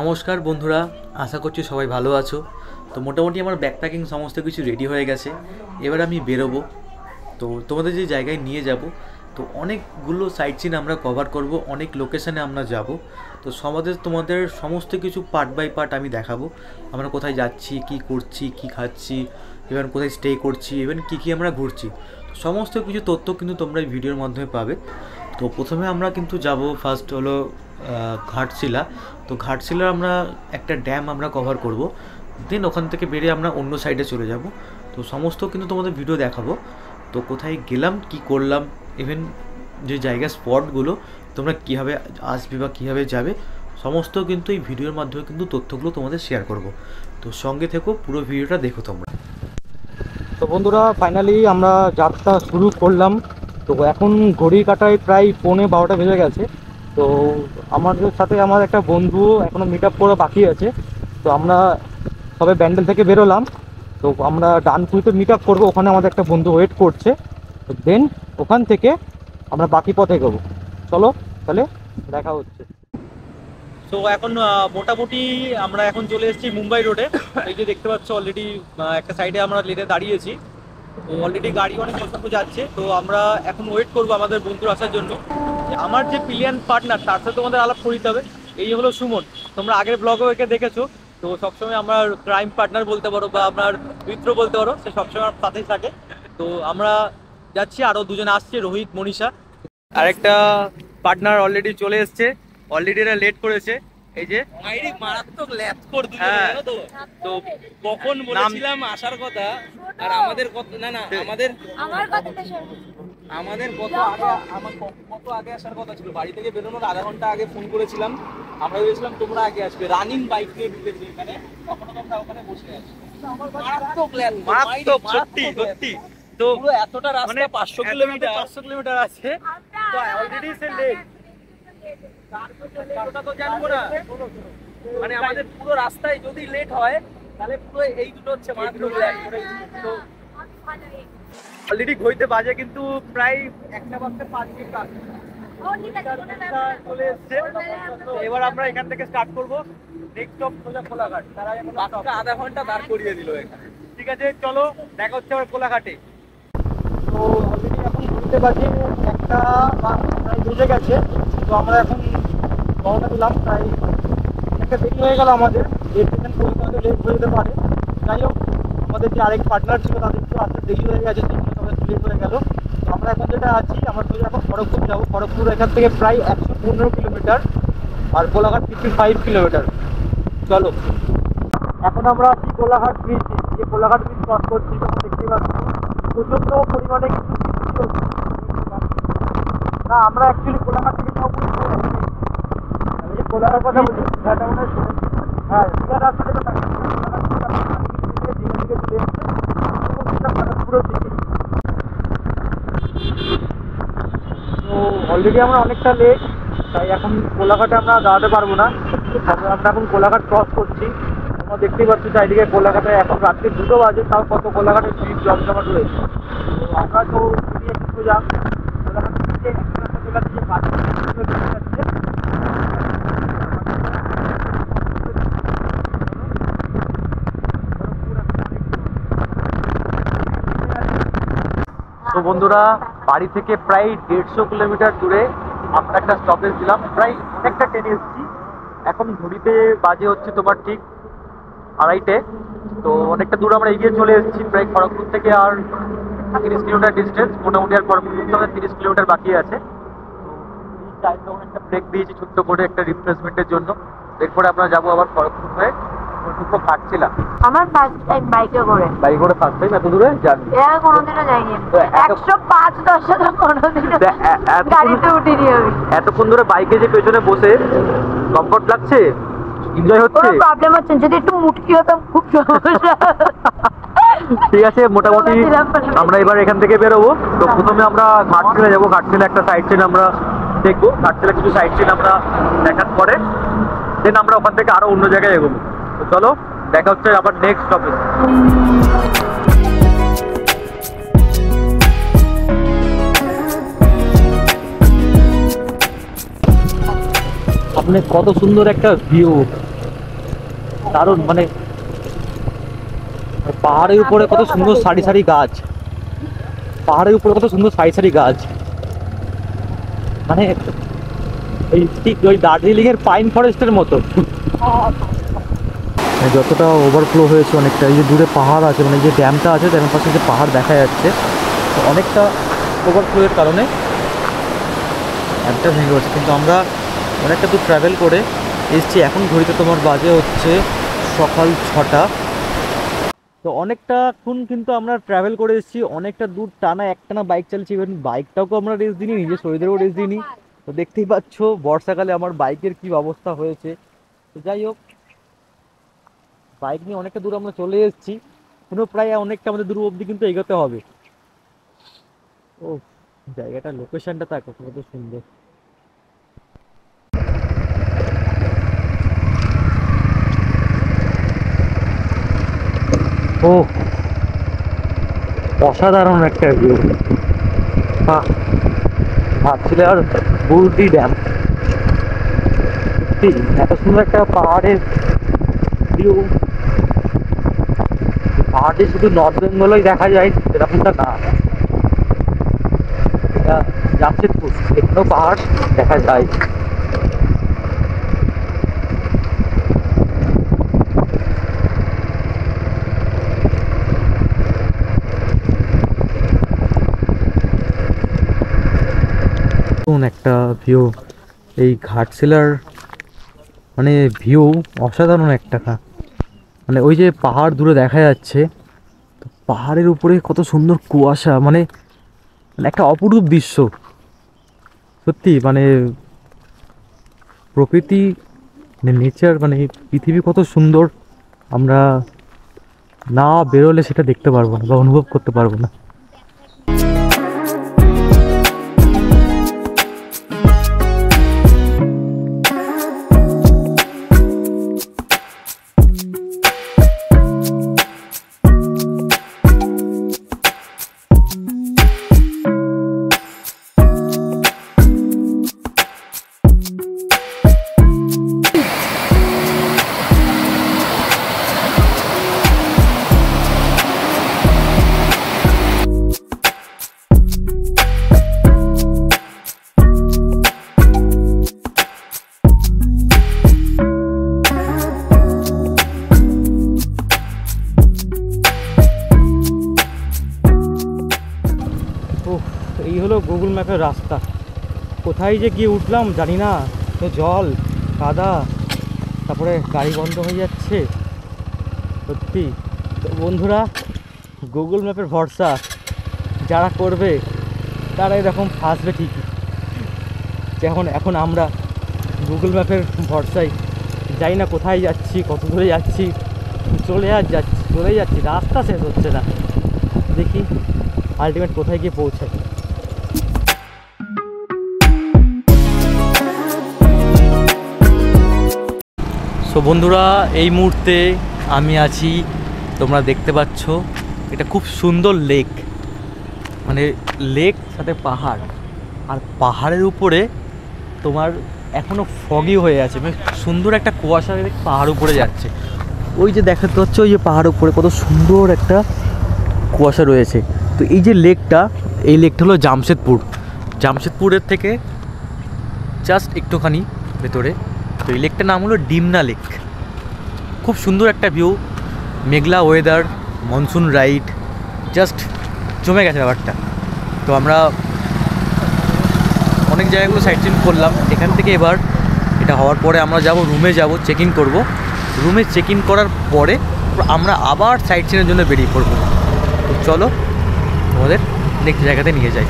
নমস্কার বন্ধুরা, আশা করছি সবাই ভালো আছো। তো মোটামুটি আমার ব্যাকপ্যাকিং সমস্ত কিছু রেডি হয়ে গেছে। এবার আমি বেরোবো। তো তোমাদের যে জায়গায় নিয়ে যাব, তো অনেকগুলো সাইট সিন আমরা কভার করব, অনেক লোকেশানে আমরা যাব। তো তোমাদের সমস্ত কিছু পার্ট বাই পার্ট আমি দেখাবো। আমরা কোথায় যাচ্ছি, কি করছি, কি খাচ্ছি, ইভেন কোথায় স্টে করছি, ইভেন কী আমরা ঘুরছি, সমস্ত কিছু তথ্য কিন্তু তোমরা এই ভিডিওর মাধ্যমে পাবে। তো প্রথমে আমরা কিন্তু যাব, ফার্স্ট হলো ঘাটশিলা। তো ঘাটশিলার আমরা একটা ড্যাম আমরা কভার করব, দেন ওখান থেকে বেরিয়ে আমরা অন্য সাইডে চলে যাব। তো সমস্ত কিন্তু তোমাদের ভিডিও দেখাবো। তো কোথায় গেলাম, কি করলাম, ইভেন যে জায়গা স্পটগুলো তোমরা কীভাবে আসবে বা কীভাবে যাবে, সমস্ত কিন্তু এই ভিডিওর মাধ্যমে কিন্তু তথ্যগুলো তোমাদের শেয়ার করব। তো সঙ্গে থেকো, পুরো ভিডিওটা দেখো তোমরা। তো বন্ধুরা, ফাইনালি আমরা যাত্রা শুরু করলাম। তো এখন ঘড়ির কাঁটায় প্রায় 11:15 বেজে গেছে। তো আমাদের সাথে আমার একটা বন্ধু এখনও মিট আপ করা বাকি আছে। তো আমরা সবে ব্যান্ডেল থেকে বেরোলাম। তো আমরা ডানকুনিতে মিট আপ করবো, ওখানে আমাদের একটা বন্ধু ওয়েট করছে। তো দেন ওখান থেকে আমরা বাকি পথে এগোবো। চলো তাহলে দেখা হচ্ছে। তো এখন মোটামুটি আমরা এখন চলে এসেছি মুম্বাই রোডে। এই যে দেখতে পাচ্ছ, অলরেডি একটা সাইডে আমরা লেনে দাঁড়িয়েছি। তো অলরেডি গাড়ি অনেক কষ্ট যাচ্ছে। তো আমরা এখন ওয়েট করবো আমাদের বন্ধুর আসার জন্য। আমার যে প্লেন পার্টনার, তার সাথে তোমাদের আলাপ করিতে হবে। এই হলো সুমন, তোমরা আগের ব্লগেও একে দেখেছো। তো সবসময় আমার ক্রাইম পার্টনার বলতে পারো বা আপনার মিত্র বলতে পারো, সে সবসময় আমার সাথেই থাকে। তো আমরা যাচ্ছি, আরও দুজন আসছে, রোহিত, মনীষা। আরেকটা পার্টনার অলরেডি চলে এসছে, অলরেডি এরা লেট করেছে। এই যে মারাত্মক ল্যাপ করে দিল। তো কখন বলেছিলাম আসার কথা, আর আমাদের কত না না আমাদের আমাদের কত আগে আসার কথা ছিল। বাড়ি থেকে বেরোনোর আধা ঘন্টা আগে ফোন করেছিলাম। আমরা ভেবেছিলাম তোমরা আগে আসবে, রানিং বাইক নিয়ে ঢুকেছি এখানে, তখন তোমরা ওখানে বসে আছো। মারাত্মক ল্যাপ, মারাত্মক, সত্যি সত্যি। তো পুরো এতটা রাস্তা 500 কিলোমিটার আছে। তো অলরেডি সে লেট। তো জানবো না, মানে আমাদের পুরো রাস্তায় যদি লেট হয় তাহলে পুরো এই দুটো হচ্ছে মাত্র ল্যাপ করে। তো অলরেডি ঘড়িতে বাজে কিন্তু প্রায় 1:05 চলে এসছে। এবার আমরা এখান থেকে স্টার্ট করবো। নেক্সট স্টপ সোজা কোলাঘাট। তারা এখন আধা ঘন্টা দাঁড় করিয়ে দিল এখানে। ঠিক আছে, চলো দেখা হচ্ছে আবার কোলাঘাটে। তো অলরেডি এখন ঘুরতে বাজে 1টা বেজে গেছে। তো আমরা এখন রওনা দিলাম। প্রায় একটা দেরি হয়ে গেল আমাদের, লেট হয়ে যেতে পারে। যাই হোক, আমাদের যে আরেক পার্টনার ছিল তাদের একটু আসতে দেরি হয়ে গেছে, সেগুলো সবাই লেট হয়ে গেল। তো আমরা এখন যেটা আছি, আমরা সোজা এখন খড়গপুর যাবো। খড়গপুর এখান থেকে প্রায় 115 কিলোমিটার, আর কোলাঘাট 55 কিলোমিটার। চলো, এখন আমরা আছি কোলাঘাট ব্রিজ। যে কোলাঘাট ব্রিজ ক্রস করছি, তখন দেখতেই পাচ্ছি প্রচণ্ড পরিমাণে কিন্তু বৃষ্টি হচ্ছে। না, আমরা অ্যাকচুয়ালি কোলাঘাট থেকে সরাসরি কোলাঘাট কথা বলছি, সেটা মনে হয় হ্যাঁ দীঘা রাস্তা থেকে দিকে চলে এসছে খড়গপুরের দিকে। তো অলরেডি আমরা অনেকটা লেট, তাই এখন কোলাঘাটে আমরা দাঁড়াতে পারবো না। তবে আমরা এখন কোলাঘাট ক্রস করছি। তোমরা দেখতেই পাচ্ছি চারিদিকে কোলাঘাটে এখন রাত্রি 2টো বাজে, তাও কত কোলাঘাটে ভিড় জমজমাট রয়েছে। তো আমরা তো একটু যাম কোলাঘাট থেকে একটা রাস্তা চলে যাচ্ছে, যে বাড়ি যাচ্ছে। তো বন্ধুরা, বাড়ি থেকে প্রায় 150 কিলোমিটার দূরে আমরা একটা স্টপেজ দিলাম। প্রায় অনেকটা ট্রেনে এসেছি। এখন ঘড়িতে বাজে হচ্ছে তোমার ঠিক 2:30। তো অনেকটা দূর আমরা এগিয়ে চলে এসেছি। প্রায় খড়গপুর থেকে আর 30 কিলোমিটার ডিস্টেন্স, মোটামুটি আর খড়গপুর থেকে আমাদের 30 কিলোমিটার বাকি আছে। তো এই টাইমে একটা ব্রেক দিয়েছি ছোট্ট করে একটা রিফ্রেশমেন্টের জন্য। এরপরে আমরা যাবো আবার খড়গপুর হয়ে ঘাটশিলা। আমার ফার্স্ট টাইম বাইকে করে ফার্স্ট টাইম এত দূরে যাবি? এর কোনোদিনও যাইনি। 105-10 কোনোদিনও গাড়িতে উঠিনি আমি। এতক্ষণ ধরে বাইকে যে পেছনে বসে কমফর্ট লাগছে, এনজয় হচ্ছে? কোনো প্রবলেম হচ্ছে, যদি একটু মুটকি হতাম খুব সমস্যা। ঠিক আছে, মোটামুটি আমরা এবার এখান থেকে বেরোবো। তো প্রথমে আমরা ঘাটশিলা যাবো। ঘাটশিলা একটা সাইড সিন আমরা দেখবো। ঘাটশিলা কিছু সাইড সিন আমরা দেখার পরে দেন আমরা ওখান থেকে আরো অন্য জায়গায় এগোবো। তো চলো, দেখা হচ্ছে আবার নেক্সট স্টপেজ। আপনি কত সুন্দর একটা ভিউ, দারুণ, মানে পাহাড়ের উপরে কত সুন্দর সারি সারি গাছ, পাহাড়ের উপরে কত সুন্দর সারি সারি গাছ, মানে এই ঠিক ওই দার্জিলিং এর পাইন ফরেস্টের মতো। যতটা ওভারফ্লো হয়েছে অনেকটা, এই যে দূরে পাহাড় আছে, মানে যে ড্যামটা আছে ড্যামের পাশে যে পাহাড় দেখা যাচ্ছে, তো অনেকটা ওভারফ্লোয়ের কারণে ড্যামটা ভেঙে গেছে। কিন্তু আমরা অনেকটা দূর ট্রাভেল করে এসছি, এখন ঘড়িতে তোমার বাজে হচ্ছে সকাল 6টা। তো অনেকটাক্ষণ কিন্তু আমরা ট্রাভেল করে এসেছি, অনেকটা দূর টানা একটানা বাইক চালিয়েছি, ইভেন বাইকটাকেও আমরা রেস্ট দিইনি, নিজের শরীরেরও রেস্ট দিইনি। তো দেখতেই পাচ্ছ বর্ষাকালে আমার বাইকের কি অবস্থা হয়েছে। তো যাই হোক, বাইক নিয়ে অনেকটা দূর আমরা চলে এসেছি, পুরো প্রায় অনেকটা আমাদের দূর অবধি কিন্তু এগোতে হবে। ও জায়গাটা, লোকেশনটা তার কত সুন্দর। ও অসাধারণ একটা ভিউ। ভাবছিলে আর বুলটি ড্যাম, সত্যি এত সুন্দর একটা পাহাড়ের ভিউ। পাহাড়টি শুধু নর্থ বেঙ্গলেই দেখা যায় এরকমটা না, এটা জামশেদপুর, এখানেও পাহাড় দেখা যায়। একটা ভিউ, এই ঘাটশিলার মানে ভিউ অসাধারণ একটা, মানে ওই যে পাহাড় দূরে দেখা যাচ্ছে, তো পাহাড়ের উপরে কত সুন্দর কুয়াশা, মানে একটা অপরূপ দৃশ্য সত্যি। মানে প্রকৃতি, নেচার, মানে পৃথিবী কত সুন্দর, আমরা না বেরোলে সেটা দেখতে পারবো না বা অনুভব করতে পারবো না। এই হলো গুগল ম্যাপের রাস্তা, কোথায় যে গিয়ে উঠলাম জানি না, তো জল কাদা, তারপরে গাড়ি বন্ধ হয়ে যাচ্ছে সত্যি। তো বন্ধুরা, গুগল ম্যাপের ভরসা যারা করবে তারা এরকম ফাঁসবে ঠিকই, যেমন এখন আমরা গুগল ম্যাপের ভরসায় যাই না কোথায় যাচ্ছি, কত দূরে যাচ্ছি, চলেই যাচ্ছি, রাস্তা শেষ হচ্ছে না, দেখি আলটিমেট কোথায় গিয়ে পৌঁছাই। সো বন্ধুরা, এই মুহূর্তে আমি আছি, তোমরা দেখতে পাচ্ছ এটা খুব সুন্দর লেক, মানে লেক সাথে পাহাড়, আর পাহাড়ের উপরে তোমার এখনও ফগি হয়ে আছে, মানে সুন্দর একটা কুয়াশা পাহাড় উপরে যাচ্ছে। ওই যে দেখাতে হচ্ছে ওই যে পাহাড় উপরে কত সুন্দর একটা কুয়াশা রয়েছে। তো এই যে লেকটা, এই লেকটা হলো জামশেদপুরের থেকে জাস্ট একটুখানি ভেতরে। তো এই লেকটার নাম হলো ডিমনা লেক, খুব সুন্দর একটা ভিউ, মেঘলা ওয়েদার, মনসুন রাইড, জাস্ট জমে গেছে ব্যাপারটা। তো আমরা অনেক জায়গাগুলো সাইট সিন করলাম, এখান থেকে এবার এটা হওয়ার পরে আমরা যাব রুমে, চেক ইন করবো। রুমে চেক ইন করার পরে আমরা আবার সাইট সিনের জন্য বেরিয়ে পড়বো। তো চলো আমাদের নেক্সট জায়গাতে নিয়ে যাই।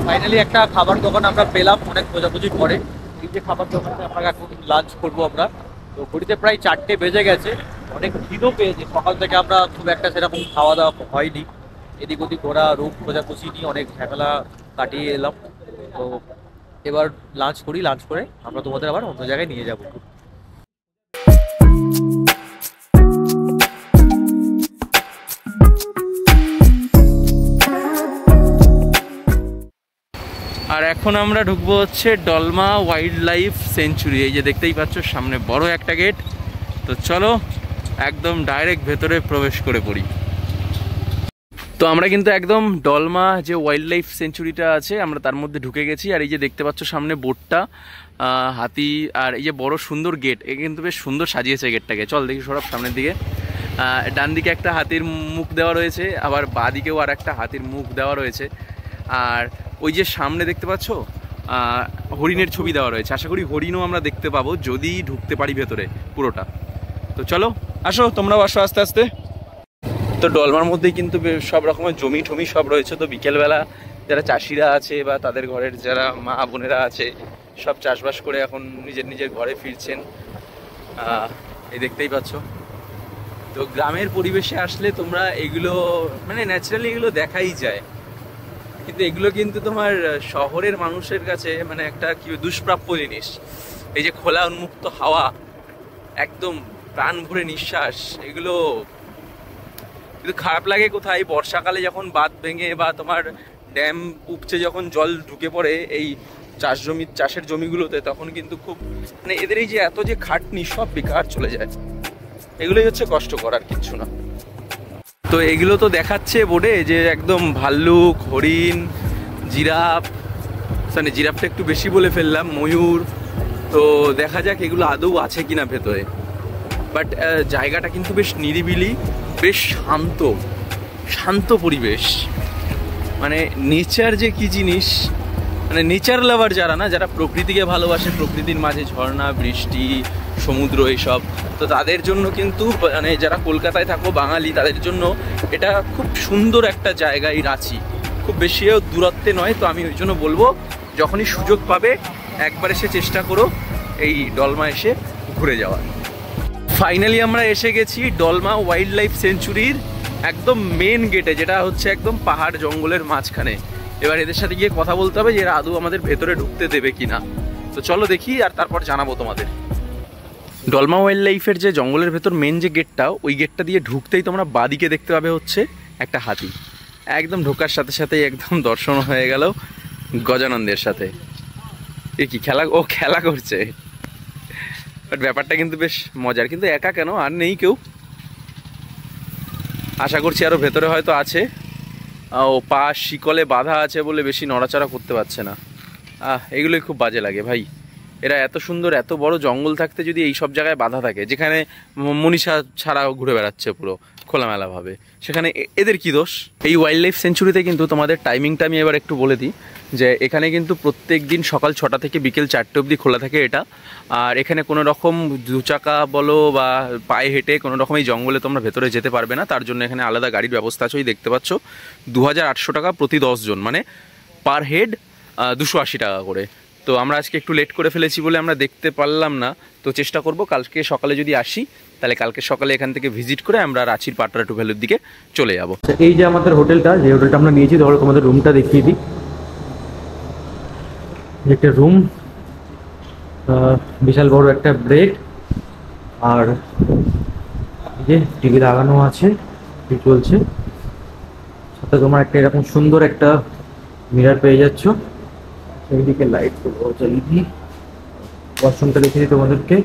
ফাইনালি একটা খাবার দোকান আমরা পেলাম অনেক খোঁজাখুঁজির পরে। এই যে খাবার দোকানে আমরা এখন লাঞ্চ করবো আমরা। তো ঘড়িতে প্রায় 4টে বেজে গেছে, অনেক খিদেও পেয়েছে। সকাল থেকে আমরা খুব একটা সেরকম খাওয়া দাওয়া হয়নি, এদিক ওদিক ঘোরা রুম খোঁজাখুঁজি নিয়ে অনেক ঝামেলা কাটিয়ে এলাম। তো এবার লাঞ্চ করি, লাঞ্চ করে আমরা তোমাদের আবার অন্য জায়গায় নিয়ে যাবো। আর এখন আমরা ঢুকবো হচ্ছে ডলমা ওয়াইল্ড লাইফ সেঞ্চুরি। এই যে দেখতেই পাচ্ছ সামনে বড় একটা গেট। তো চলো একদম ডাইরেক্ট ভেতরে প্রবেশ করে পড়ি। তো আমরা কিন্তু একদম ডলমা যে ওয়াইল্ড লাইফ সেঞ্চুরিটা আছে আমরা তার মধ্যে ঢুকে গেছি। আর এই যে দেখতে পাচ্ছ সামনে বোটটা, হাতি, আর এই যে বড় সুন্দর গেট, এ কিন্তু বেশ সুন্দর সাজিয়েছে গেটটাকে। চল দেখি সরব সামনের দিকে। ডান দিকে একটা হাতির মুখ দেওয়া রয়েছে, আবার বাঁ দিকেও আর একটা হাতির মুখ দেওয়া রয়েছে। আর ওই যে সামনে দেখতে পাচ্ছ হরিণের ছবি দেওয়া রয়েছে। আশা করি হরিণও আমরা দেখতে পাবো যদি ঢুকতে পারি ভেতরে পুরোটা। তো চলো আসো, তোমরাও আসো আস্তে আস্তে। তো ডলমার মধ্যেই কিন্তু সব রকমের জমি টমি সব রয়েছে। তো বিকেলবেলা যারা চাষিরা আছে বা তাদের ঘরের যারা মা বোনেরা আছে সব চাষবাস করে এখন নিজের নিজের ঘরে ফিরছেন, এই দেখতেই পাচ্ছ। তো গ্রামের পরিবেশে আসলে তোমরা এগুলো মানে ন্যাচারালি এগুলো দেখাই যায়, কিন্তু এগুলো কিন্তু তোমার শহরের মানুষের কাছে মানে একটা কি দুষ্প্রাপ্য জিনিস। এই যে খোলা উন্মুক্ত হাওয়া, একদম প্রাণ ভরে নিঃশ্বাস, এগুলো কিন্তু খারাপ লাগে কোথায় বর্ষাকালে যখন বাঁধ ভেঙে বা তোমার ড্যাম উপচে যখন জল ঢুকে পড়ে এই চাষের জমিগুলোতে, তখন কিন্তু খুব মানে এদের এই যে এত যে খাটনি সব বেকার চলে যায়। এগুলোই হচ্ছে কষ্ট করার কিচ্ছু না। তো এগুলো তো দেখাচ্ছে বোর্ডে যে একদম ভাল্লুক, হরিণ, জিরাফ, মানে জিরাফটা একটু বেশি বলে ফেললাম, ময়ূর। তো দেখা যাক এগুলো আদৌ আছে কিনা ভেতরে। বাট জায়গাটা কিন্তু বেশ নিরিবিলি, বেশ শান্ত শান্ত পরিবেশ। মানে নেচার যে কি জিনিস, মানে নেচার লাভার যারা না, যারা প্রকৃতিকে ভালোবাসে, প্রকৃতির মাঝে ঝর্ণা, বৃষ্টি, সমুদ্র এইসব, তো তাদের জন্য কিন্তু মানে যারা কলকাতায় থাকো বাঙালি, তাদের জন্য এটা খুব সুন্দর একটা জায়গা। এই রাঁচি খুব বেশিও দূরত্বে নয়। তো আমি ওই জন্য বলবো যখনই সুযোগ পাবে একবার এসে চেষ্টা করো এই ডলমা এসে ঘুরে যাওয়ার। ফাইনালি আমরা এসে গেছি ডলমা ওয়াইল্ড লাইফ সেঞ্চুরির একদম মেন গেটে, যেটা হচ্ছে একদম পাহাড় জঙ্গলের মাঝখানে। এবার এদের সাথে গিয়ে কথা বলতে হবে যে এরা আদৌ আমাদের ভেতরে ঢুকতে দেবে কিনা। তো চলো দেখি, আর তারপর জানাবো তোমাদের। ডলমা ওয়াইল্ড লাইফের যে জঙ্গলের ভেতর মেন যে গেটটা, ওই গেটটা দিয়ে ঢুকতেই তোমরা বাঁদিকে দেখতে পাবে হচ্ছে একটা হাতি। একদম ঢোকার সাথে সাথেই একদম দর্শন হয়ে গেল গজানন্দের সাথে। এ কি খেলা, ও খেলা করছে। বাট ব্যাপারটা কিন্তু বেশ মজার। কিন্তু একা কেন, আর নেই কেউ, আশা করছি আরও ভেতরে হয়তো আছে। ও পা শিকলে বাঁধা আছে বলে বেশি নড়াচড়া করতে পারছে না। এগুলোই খুব বাজে লাগে ভাই। এরা এত সুন্দর এত বড় জঙ্গল থাকতে যদি এই সব জায়গায় বাধা থাকে, যেখানে মনীষা ছাড়াও ঘুরে বেড়াচ্ছে পুরো খোলামেলাভাবে, সেখানে এদের কি দোষ? এই ওয়াইল্ড লাইফ সেঞ্চুরিতে কিন্তু তোমাদের টাইমিংটা আমি এবার একটু বলে দিই, যে এখানে কিন্তু প্রত্যেক দিন সকাল 6টা থেকে বিকেল 4টে অবধি খোলা থাকে এটা। আর এখানে কোনো রকম দুচাকা বলো বা পায়ে হেঁটে কোনো রকম এই জঙ্গলে তোমরা ভেতরে যেতে পারবে না। তার জন্য এখানে আলাদা গাড়ির ব্যবস্থা আছে। ওই দেখতে পাচ্ছ 2800 টাকা প্রতি 10 জন, মানে পার হেড 280 টাকা করে। তো আমরা আজকে একটু লেট করে ফেলেছি বলে আমরা দেখতে পারলাম না। তো চেষ্টা করব কালকে সকালে যদি আসি, তাহলে কালকে সকালে এখান থেকে ভিজিট করে আমরা রাঁচির পাটরা টু ভ্যালির দিকে চলে যাব। এই যে আমাদের হোটেলটা, যে হোটেলটা আমরা নিয়েছি, ধরো তোমাদের রুমটা দেখিয়ে দিই। একটা রুম, বিশাল বড় একটা বেড, আর এই যে টিভি লাগানো আছে, টিভি চলছে, সাথে তোমার একটা এরকম সুন্দর একটা মিরর পেয়ে যাচ্ছ। এইদিকে লাইট গুলো জ্বালিয়ে দিই। ওয়াশরুমটা দেখে দিই তোমাদেরকে।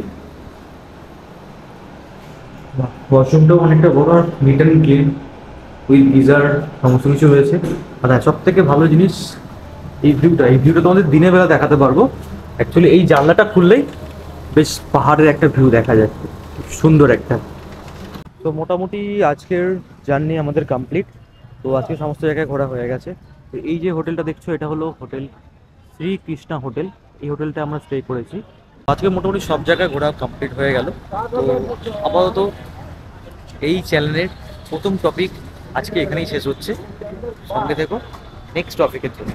ওয়াশরুমটাও অনেকটা বড়, আর neat and clean, with geyser সমস্ত কিছু রয়েছে। আর সব থেকে ভালো জিনিস এই ভিউটা তোমাদের দিনের বেলা দেখাতে পারবো। অ্যাকচুয়ালি এই জানলাটা খুললেই বেশ পাহাড়ের একটা ভিউ দেখা যায়, খুব সুন্দর একটা। তো মোটামুটি আজকের জার্নি আমাদের কমপ্লিট। তো আজকে সমস্ত জায়গায় ঘোরা হয়ে গেছে। তো এই যে হোটেলটা দেখছো, এটা হলো হোটেল শ্রীকৃষ্ণা হোটেল। এই হোটেলটা আমরা স্টে করেছি। আজকে মোটামুটি সব জায়গায় ঘোরা কমপ্লিট হয়ে গেল। তো আপাতত এই চ্যানেলের প্রথম টপিক আজকে এখানেই শেষ হচ্ছে। সঙ্গে থেকো নেক্সট টপিকের জন্য।